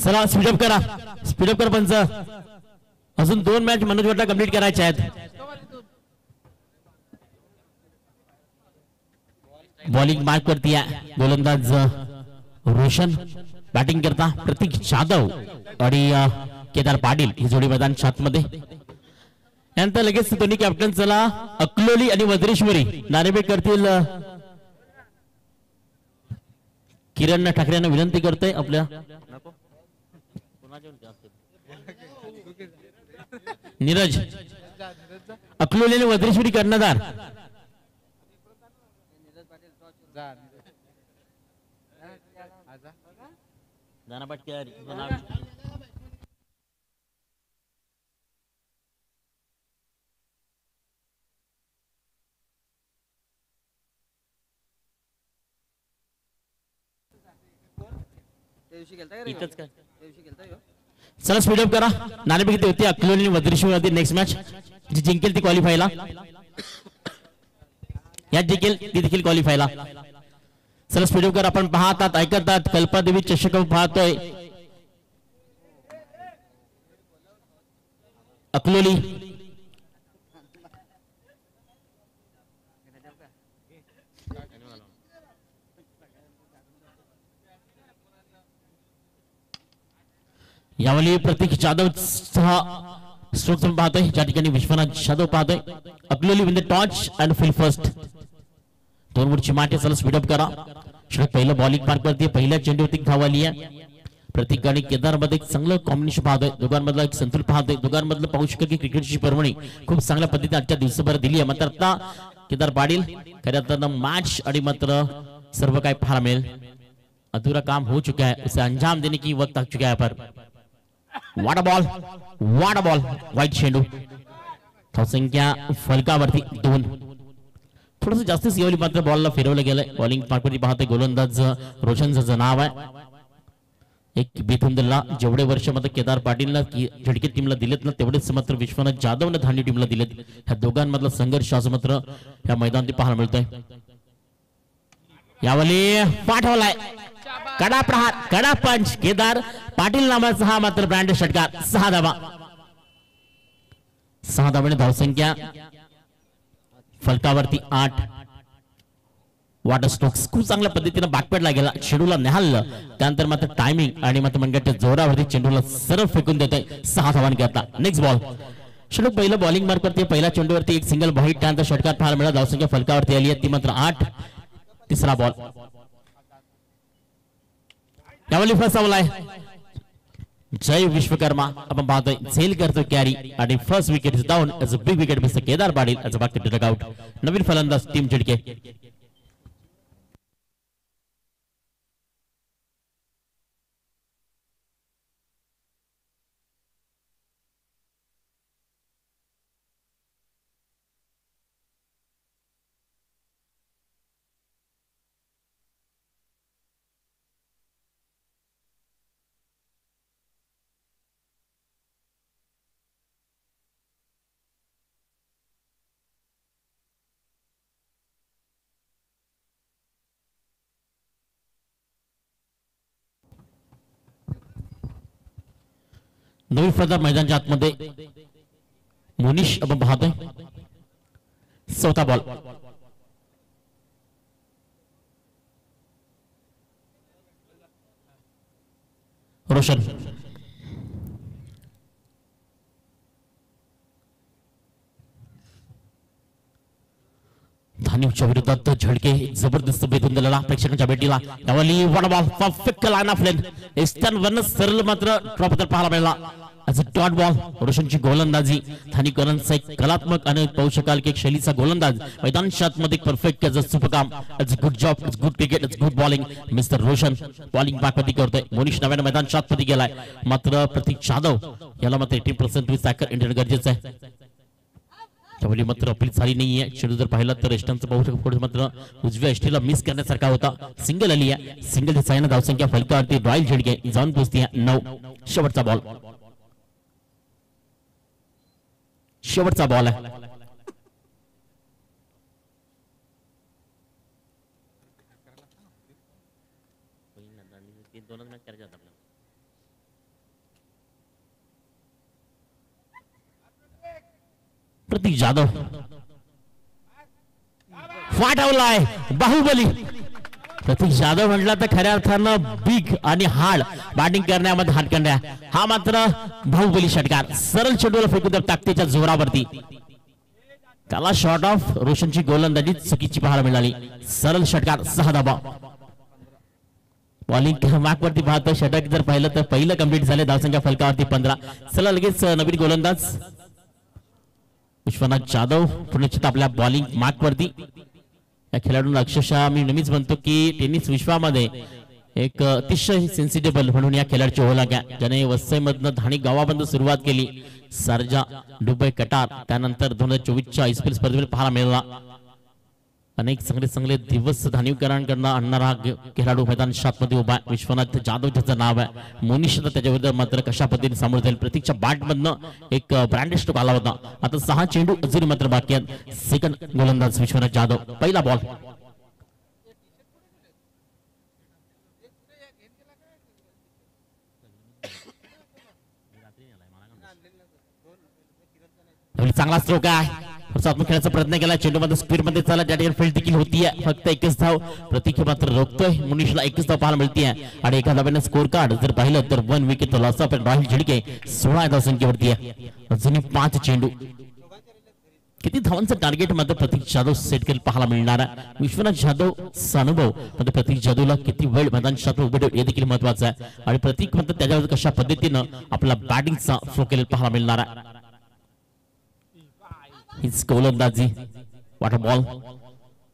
चला स्पीडअप करा, स्पीडअप करा पंच. अजून 2 मॅच मनोज वाटला कंप्लीट करायचे आहेत. बॉलिंग मार्क करती आहे गोलंदाज रोशन. बॅटिंग करता प्रतीक जाधव आणि केदार पाटील ही जोडी मैदान 7 मध्ये. यानंतर लगेच दोन्ही कॅप्टन चला अकलोली आणि वज्रेश्वरी नाणेफेक करतील. किरण ठाकरे यांना विनंती करतोय आपल्या नीरज अकलोली आणि वज्रेश्वरी कर्णधार. चला स्पीडअप करा. नाणेफेक किती होती अकलोली आणि वज्रेश्वरी. नेक्स्ट मॅच जी जिंकेल ती क्वालिफायला, यात जिंकेल ती देखील क्वालिफायला. चला स्पीडअप करा. आपण पाहतात ऐकतात कल्पादेवी चषक पाहतोय. अकलोली यावेळी प्रतीक जाधव स्ट्रोक्स पाहतोय. ज्या ठिकाणी विश्वनाथ जाधव पाहतोय. Akloli win the toss and field first. 2 ओव्हरची माटे. चला स्पीडअप करा. पहिलं बॉलिंग पार करते. पहिल्या चेंडूवरती धाव आली आहे. प्रतीक आणि केदार मध्ये एक चांगलं कॉम्बिनेशन पाहतोय. दोघांमधला एक संतुलन पाहतोय. दोघांमधलं पाहू शकतो की क्रिकेटची पर्वणी खूप चांगल्या पद्धतीने आजच्या दिवसभर दिली आहे. मात्र आता केदार पाटील खऱ्या अर्थानं मॅच आणि मात्र सर्व काही पाहायला मिळेल. अधूरा काम हो चुका है, उसे अंजाम देने की वक्त आ चुका है. पर वाट बॉल वाईट चेंडू. संख्या फलकावरती 2. थोडस जास्त सिवली मात्र बॉलला फिरवलं गेलंय. बॉलिंग पाठवती पाहते गोलंदाज रोशनचं नाव आहे. एक बेथुंदला जेवढे वर्ष मात्र केदार पाटीलला झटके टीमला दिलेत ना तेवढेच मात्र विश्वनाथ जाधवने धान्य टीमला दिलेत. ह्या दोघांमधला संघर्ष आज मात्र या मैदानात पाहायला मिळतोय. यावेळी पाठवलाय कडा प्रहार, कडा पंच. केदार पाटील नावाचा हा मात्र ब्रँड षटकार. 6 धावा. 6 धावाने धावसंख्या फलकावरती 8. वॉटर स्ट्रोक्स खूप चांगल्या पद्धतीने बाटपेडला गेला. चेंडूला निहाललं. त्यानंतर मात्र टायमिंग आणि मात्र मनगटच्या जोरावरती चेंडूला सरळ फेकून देतोय. 6 धावांनी घेतला. Next ball. चेंडू पहिलं बॉलिंग मार्क करते. पहिल्या चेंडूवरती एक सिंगल व्हाईट. त्यानंतर षटकार पाहायला मिळाला. धावसंख्या फलकावरती आली आहे ती मात्र 8. तिसरा बॉल. यावेळी फर्स्ट बॉल आहे जय विश्वकर्मा. आपण पाहतोय झेल करतो कॅरी आणि first wicket is down as a big wicket mister Kedar Patil as a back to dugout. नवीन फलंदाज टीम झटके. नवीन फलंदाज मैदानाच्या आतमध्ये मोनिश आपण पाहतोय. 4था बॉल. रोशन धान्यूच्या विरोधात झडके जबरदस्त भेटून दिलेला प्रेक्षकांच्या भेटीला. यावेळी one ball perfect line of length. एस्टर्न वन सरळ मात्र ड्रॉप तर पाहायला मिळाला. As a dot ball. रोशनची गोलंदाजी स्थानिकांचा एक कलात्मक आणि पाहू शकाल की एक शैलीचा गोलंदाज. मैदान शात मध्ये परफेक्ट एज अ सुपरकाम. As a good job, as good cricket, as good bowling. Mister Roshan bowling बॅकमध्ये करतोय. मोनिश नव्याने मैदान शात मध्ये गेलाय. मात्र प्रतीक जाधव याला मात्र 18% सॅकर इंटर गरजेचं आहे. त्यावेळी मात्र अपील झाली नाहीये. चेंडू जर पाहिला तर एस्टनचा पाहू शकतो मात्र उजव्या एष्टीला मिस करण्यासारखा होता. सिंगल आली आहे. सिंगल सायना धावसंख्या फलकावरती रॉयल झेडके जाऊन पोहोचते 9. शेवटचा बॉल. शेवटचा बॉल आहे. प्रतीक जाधव फाटवलाय बाहुबली. प्रतीक जाधव म्हटलं तर खऱ्या अर्थानं बिग आणि हार्ड बॅटिंग करण्यामध्ये हातकंड्या. हा मात्र बाहुबली षटकार सरळ चेंडूला फेकून त्या ताकदीच्या जोरावरती. त्याला शॉट ऑफ रोशनची गोलंदाजी चुकीची पाहायला मिळाली. सरळ षटकार 6 धावा. बॉलिंग मार्कवरती पाहतो. षटक जर पाहिलं तर पहिलं कंप्लीट झाले. धावसंख्या फलकावरती 15. चला लगेच नवीन गोलंदाज विश्वनाथ जाधव पुण्याच्या आपल्या बॉलिंग मार्कवरती. या खेळाडूंना अक्षरशः मी नेहमीच म्हणतो की टेनिस विश्वामध्ये एक अतिशय सेन्सिटिव्ह म्हणून या खेळाडूची ओळख आहे. ज्याने वसईमधनं धाणी गावाबंद सुरुवात केली. शारजा, दुबई, कटार, त्यानंतर 2024च्या आयपीएल स्पर्धेत पाहायला मिळाला. अनेक चांगले दिवस धानिवकरांकडनं आणणारा खेळाडू मैदान मध्ये उभा. विश्वनाथ जाधव ज्याचं नाव आहे. मोनिश त्याच्या विरुद्ध मात्र कशा पद्धतीने सामोरं जाईल. प्रतीकच्या बॅटमधनं एक ब्रँडेड स्ट्रोक आला होता. आता 6 चेंडू अजून मात्र बाकी आहेत. सेकंड गोलंदाज विश्वनाथ जाधव. पहिला बॉल चांगला स्ट्रोक आहे. खेळायचा प्रयत्न केला. चेंडू मध्ये स्पीड मध्ये चालला. त्या ठिकाणी फील्ड देखील होतीये. फक्त 21 धाव. प्रतीक मात्र रोखतोय. मुनीशला 21 धाव पाहायला मिळतीये आणि एका धाब्याने स्कोर कार्ड जर पाहिलं तर 1 विकेट लॉस ऑफ राहुल झिडके 16 धावसंख्येवरती आहे. अजूनही 5 चेंडू. किती धावांचं टार्गेट मात्र प्रतीक जाधव सेट केलं पाहायला मिळणार आहे. विश्वनाथ जाधव अनुभव मात्र प्रतीक जाधवला किती वेळ मैदानात उभे ठेवले हे देखील महत्वाचं आहे. आणि प्रतीक मात्र त्याच्यावर कशा पद्धतीनं आपला बॅटिंगचा फ्लो केलेला पाहायला मिळणार आहे. हीच गोलंदाजी. Water ball.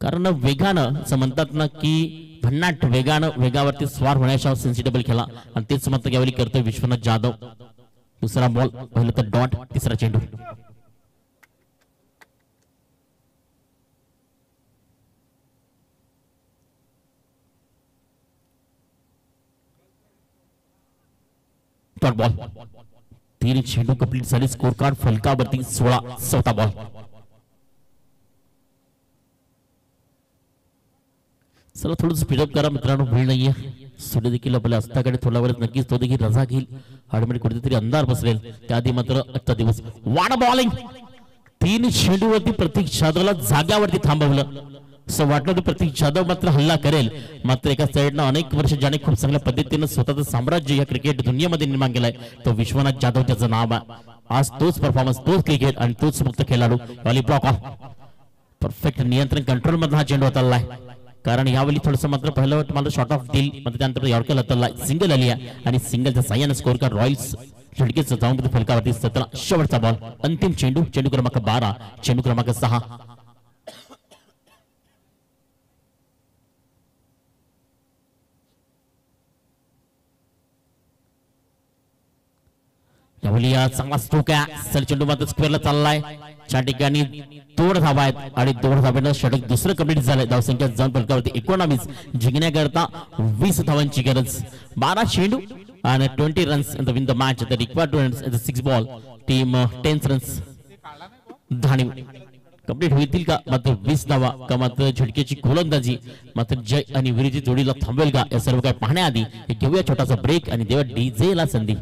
कारण वेगानं असं म्हणतात ना की भन्नाट वेगावरती स्वार होण्याच्या सेन्सिटिबल खेळा आणि तेच मात्र यावेळी करतोय विश्वनाथ जाधव. दुसरा बॉल पहिलं तर डॉट. तिसरा चेंडू. Dot ball. 3 चेंडू कंप्लीट झाले. स्कोर कार्ड फलकावरती 16. चौथा बॉल. चला थोडं स्पीडअप करा मित्रांनो. वेळ नाहीये. सूर्य देखील आपल्या अस्ताकडे थोडा वेळ नक्कीच तो देखील रजा घेईल. हडमडी कुठेतरी अंधार बसलेल. त्याआधी मात्र आजचा दिवस. वाड बॉलिंग. 3 चेंडूवरती प्रतीक जाधवला जाग्यावरती थांबवलं. असं वाटलं की प्रतीक जाधव मात्र हल्ला करेल. मात्र एका साईडनं अनेक वर्ष ज्याने खूप चांगल्या पद्धतीनं स्वतःचं साम्राज्य या क्रिकेट दुनियेमध्ये निर्माण केलंय तो विश्वनाथ जाधव त्याचं नाव आहे. आज तोच परफॉर्मन्स, तोच क्रिकेट आणि तोच मुक्त खेळाडू. वाली ब्लॉक ऑफ. परफेक्ट नियंत्रण कंट्रोल मध्ये हा चेंडू हाताळलाय. कारण यावेळी थोडंसं मात्र पहिलं मला शॉर्ट ऑफ देईल. मात्र त्यानंतर यॉर्कर हाताळलाय. सिंगल आली आहे आणि सिंगलच्या साह्याने स्कोर कर रॉयल्स झटकेच जाऊन फलकावरती 17. शेवटचा बॉल. अंतिम चेंडू. चेंडू क्रमांक 12. चेंडू क्रमांक 6. यावेळी चांगला स्ट्रोक आहे. सर चेंडू मात्र स्क्वेअरला चाललाय. 4 ठिकाणी 2 धावा आहेत आणि 2 धाब्यानं षटक दुसरं कंप्लीट झालंय. धावसंख्या जाऊन फलकावरती 19. जिंकण्याकरता 20 धावांची गरज. 12 चेंडू आणि 20 runs in the win the match. The required runs in the 6 ball. Team 10 runs धाणी कंप्लीट होतील का. मात्र 20 धावा का मात्र झटकेची गोलंदाजी मात्र जय आणि विरीची जोडीला थांबवेल का. या सर्व काय पाहण्याआधी घेऊया छोटासा ब्रेक आणि देवा डीजे ला संधी.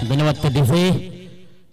धन्यवाद डीजे.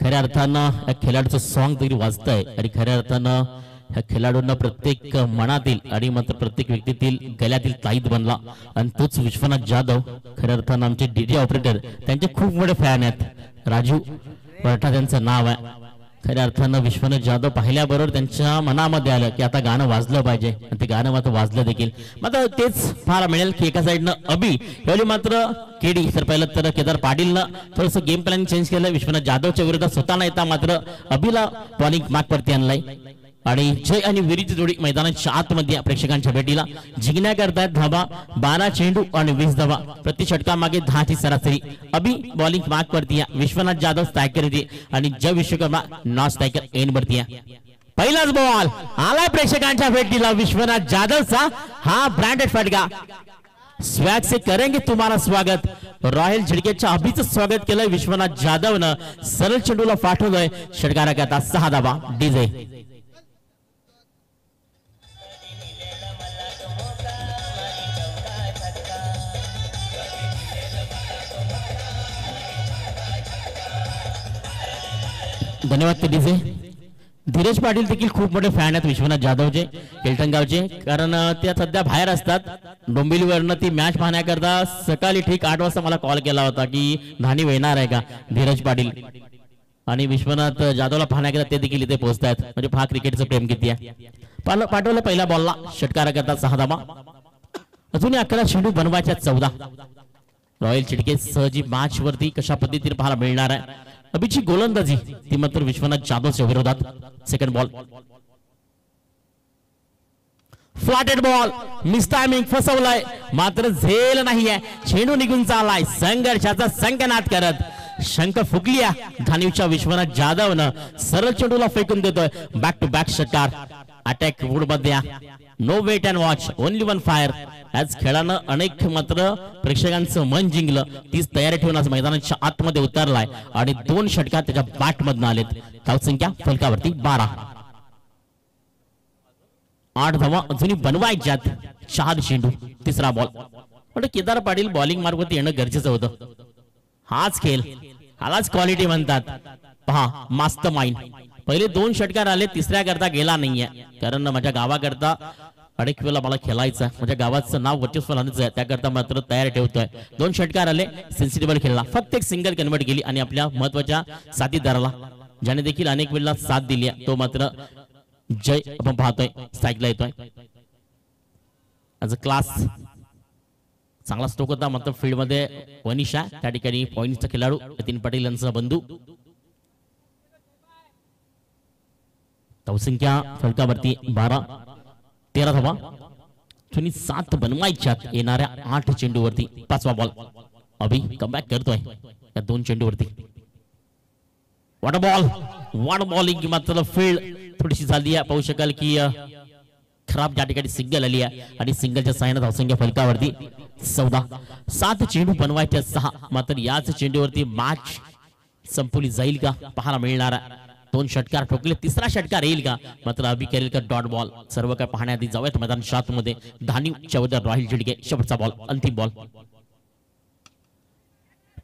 खऱ्या अर्थानं या खेळाडूचं सॉन्ग तरी वाजतंय आणि खऱ्या अर्थानं ह्या खेळाडूंना प्रत्येक मनातील आणि मात्र प्रत्येक व्यक्तीतील गळ्यातील ताईत बनला आणि तोच विश्वनाथ जाधव. खऱ्या अर्थानं आमचे डीजे ऑपरेटर त्यांचे खूप मोठे फॅन आहेत. राजू वरठा त्यांचं नाव आहे. खऱ्या अर्थानं विश्वनाथ जाधव पाहिल्याबरोबर त्यांच्या मनामध्ये आलं की आता गाणं वाजलं पाहिजे आणि ते गाणं मात्र वाजलं देखील. मात्र तेच फार मिळेल की एका साईडनं अभि यावेळी मात्र केडी तर पहिलं तर केदार पाटीलनं थोडंसं गेम प्लॅन चेंज केलं. विश्वनाथ जाधवच्या विरोधात स्वतः येता मात्र अभिला बॉलिंग माग पडते आणलाय आणि जय आणि विरीची जोडी मैदानाच्या आतमध्ये प्रेक्षकांच्या भेटीला जिंकण्याकरता धाबा 12 चेंडू आणि 20 धाबा प्रति षटका मागे 10 ची सरासरी. अभि बॉलिंग माग पडती विश्वनाथ जाधव स्ट्रायकर येते आणि जय विश्वकर्मा नॉन स्ट्रायकर एंड भरती. पहिलाच बॉल आलाय प्रेक्षकांच्या भेटीला विश्वनाथ जाधवचा. हा ब्रँडेड फटका स्वॅग से करेंगे तुम्हारा स्वागत. रॉयल झिडकेच्या अभिचं स्वागत केलंय विश्वनाथ जाधवनं. सरळ चेंडूला पाठवलंय षटकाराकरता 6 धाबा. डीजे धन्यवाद डीजे. धीरज पाटील देखील खूप मोठे फॅन आहेत विश्वनाथ जाधवचे केलटणगावचे. कारण ते सध्या बाहेर असतात डोंबिवलीवरनं ती मॅच पाहण्याकरता. सकाळी ठीक 8 वाजता मला कॉल केला होता की धानी येणार आहे का धीरज पाटील आणि विश्वनाथ जाधवला पाहण्याकरता ते देखील इथे पोहोचतात. म्हणजे पहा क्रिकेटचं प्रेम किती आहे. पाठवलं पहिल्या बॉलला षटकाराकरता 6 धाबा. अजूनही 11 चेंडू बनवायच्या 14. रॉयल चिडके सहजी मॅच वरती कशा पद्धतीने पाहायला मिळणार आहे. अभिची गोलंदाजी ती मात्र विश्वनाथ जाधवच्या विरोधात. Second ball flighted ball miss timing फसवलाय मात्र झेल नाहीये. चेंडू निघून चाललाय संघर्षाचा संकनाद करत. शंख फुकलिया धानीवच्या विश्वनाथ जाधवनं सरळ चेंडूला फेकून देतोय. बॅक टू बॅक षटकार. अटॅक वूड मध्ये no wait and watch only one fire. आज खेळानं अनेक मात्र प्रेक्षकांचं मन जिंकलं. तीच तयारी ठेवून आज मैदानाच्या आतमध्ये उतरलाय आणि 2 षटकार त्याच्या बॅट मधून आलेत. धावसंख्या फलकावरती 12. 8 धावा अजूनही बनवायच्यात. 4 चेंडू. तिसरा बॉल. पण केदार पाटील बॉलिंग मार्गवरती येणं गरजेचं होतं. हाच खेळ हालाच क्वालिटी म्हणतात. पहा मास्टर माइंड. पहिले 2 षटकार आले तिसऱ्या करता गेला नाहीये. कारण माझ्या गावाकरता अनेक वेळेला मला खेळायचं माझ्या गावाचं नाव वर्चस्व आणायचं त्याकरता मात्र तयार ठेवतोय. 2 षटकार आले सेन्सिटिव्ह खेळला. फक्त एक सिंगल कन्वर्ट केली आणि आपल्या महत्वाच्या साथीदाराला ज्याने देखील अनेक वेळेला साथ दिली तो मात्र जय आपण पाहतोय स्ट्राईकला येतोय. ॲज अ क्लास चांगला स्ट्रोक होता. मात्र फील्ड मध्ये वनिशा त्या ठिकाणी पॉइंटचा खेळाडू नितीन पाटील यांचा बंधू. धावसंख्या फलकावरती 12. 13 धावा. 7 बनवायच्यात येणाऱ्या 8 चेंडूवरती. 5वा बॉल. अभि कमबॅक करतोय या 2 चेंडूवरती. वॉट बॉल वॉट बॉलिंग मात्र फील्ड थोडीशी झाली आहे. पाहू शकाल की खराब त्या ठिकाणी सिंगल आली आहे आणि सिंगलच्या साहाय्याने धावसंख्या फलकावरती 14. 7 चेंडू बनवायच्या 6. मात्र याच चेंडूवरती मॅच संपवली जाईल का पाहायला मिळणार. 2 षटकार ठोकले. तिसरा षटकार येईल का मात्र अभि करेल का डॉट बॉल. सर्व काय पाहण्याआधी जाऊयात मैदान 7 मध्ये. धानीवच्या विरुद्ध राहुल झिडके. शेवटचा बॉल अंतिम बॉल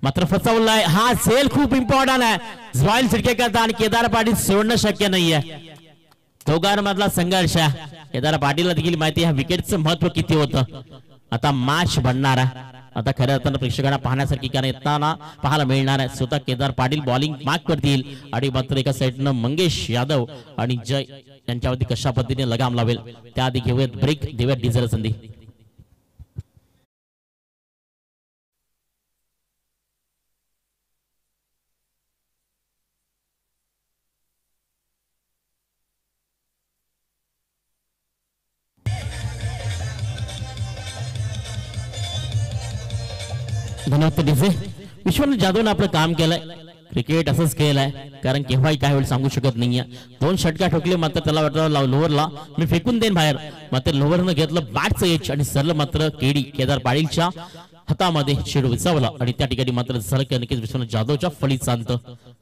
मात्र फसवलाय. हा झेल खूप इम्पॉर्टंट आहे. रॉयल झिडके करता आणि केदार पाटील सोडणं शक्य नाहीये. दोघांमधला संघर्ष. केदार पाटीलला देखील माहिती आहे विकेटचं महत्व किती होतं. आता मॅच बनणार आहे. आता खऱ्या अर्थानं प्रेक्षकांना पाहण्यासारखी कारण येताना पाहायला मिळणार आहे. स्वतः केदार पाटील बॉलिंग माग करतील आणि मात्र एका साईडनं मंगेश यादव आणि जय यांच्यावरती कशा पद्धतीने लगाम लावेल त्याआधी घेऊयात ब्रेक. देऊयात डीजेला संधी. धन्यवाद डीजे. विश्वनाथ जाधवने आपलं काम केलंय. क्रिकेट असंच खेळ आहे कारण केव्हाही काय वेळ सांगू शकत नाहीये. 2 षटकार ठोकले मात्र त्याला वाटलं लोअरला मी फेकून देईन बाहेर. मात्र लोअरनं घेतलं बॅटचं एच आणि सरळ मात्र केडी केदार पाटीलच्या हातामध्ये चेंडू विचावला आणि त्या ठिकाणी मात्र सरळ नक्कीच विश्वनाथ जाधवच्या फळीत सांगतं.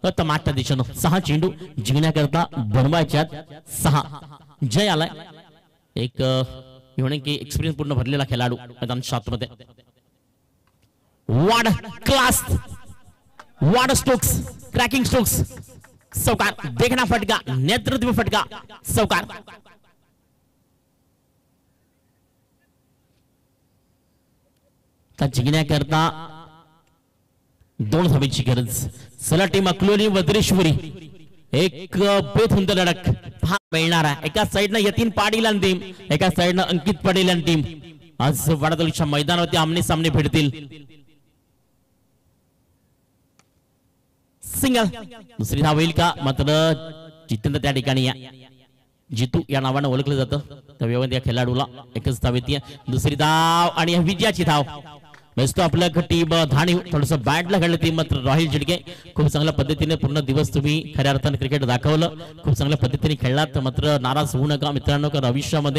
आता मागच्या दिशेनं 6 चेंडू जिंकण्याकरता बनवायच्यात 6. जय आलाय एक एक्सपिरियन्स पूर्ण भरलेला खेळाडू मैदान 7 मध्ये. What a class! वाड स्टोक्स क्रॅकिंग स्टोक्स चौकार देखना फटका नेतृत्व फटका चौकार जिंकण्याकरता 2 धावेची गरज चला टीम अकलोली वज्रेश्वरी एक बेधुंद लढत मिळणार आहे एका साइडनं यतीन पाटील आणि टीम एका साइडनं अंकित पटेल आणि टीम आज वडादोलीच्या मैदानावरती आमने सामने भिडतील सिंगल दुसरी धाव होईल का मात्र जितेंद्र त्या ठिकाणी जितू या नावाने ओळखलं जातं त्या या खेळाडूला एकच धाव येते दुसरी धाव आणि विजयाची धाव बेस्ट आपल्या टीम धाणी थोडस बॅटला खेळलं टीम मात्र राहुल झिडके खूप चांगल्या पद्धतीने पूर्ण दिवस तुम्ही खऱ्या अर्थाने क्रिकेट दाखवलं खूप चांगल्या पद्धतीने खेळलात मात्र नाराज होऊ नका मित्रांनो कारण भविष्यामध्ये